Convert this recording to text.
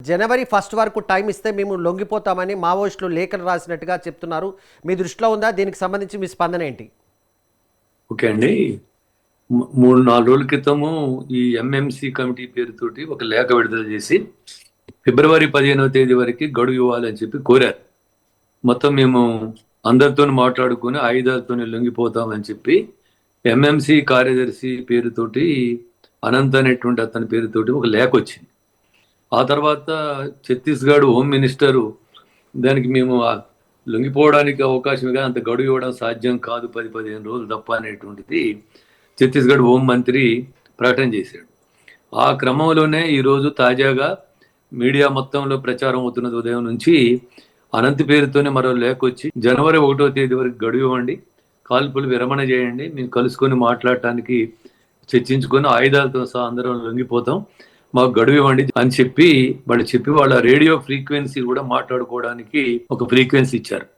జనవరి 1 వరకు టైం ఇస్తే మేము లొంగిపోతామని మావోయిస్టులు లేఖలు రాసినట్టుగా చెప్తున్నారు. మీ దృష్టిలో ఉందా? దీనికి సంబంధించి మీ స్పందన ఏంటి? ఓకే అండి. 3-4 రోజుల క్రితము ఈ ఎంఎంసి కమిటీ పేరుతోటి ఒక లేఖ విడుదల చేసి ఫిబ్రవరి 15వ తేదీ వరకు గడువు ఇవ్వాలని చెప్పి కోరారు. మొత్తం మేము అందరితో మాట్లాడుకుని ఆయుధాలతో లొంగిపోతామని చెప్పి ఎంఎంసి కార్యదర్శి పేరుతోటి అనంత్ అనేటువంటి అతని పేరుతోటి ఒక లేఖ వచ్చింది. ఆ తర్వాత ఛత్తీస్గఢ్ హోమ్ మినిస్టరు దానికి మేము లొంగిపోవడానికి అవకాశం కానీ అంత గడువు ఇవ్వడం సాధ్యం కాదు, 10-15 రోజులు తప్ప అనేటువంటిది ఛత్తీస్గఢ్ హోం మంత్రి ప్రకటన చేశాడు. ఆ క్రమంలోనే ఈరోజు తాజాగా మీడియా మొత్తంలో ప్రచారం అవుతున్నది. ఉదయం నుంచి అనంత్ పేరుతోనే మరో లేఖ వచ్చి జనవరి 1వ తేదీ వరకు గడువు ఇవ్వండి, కాల్పులు విరమణ చేయండి, మేము కలుసుకొని మాట్లాడటానికి చర్చించుకొని ఆయుధాలతో సహా అందరం లొంగిపోతాం, మాకు గడువు ఇవ్వండి అని చెప్పి వాళ్ళ రేడియో ఫ్రీక్వెన్సీ కూడా మాట్లాడుకోవడానికి ఒక ఫ్రీక్వెన్సీ ఇచ్చారు.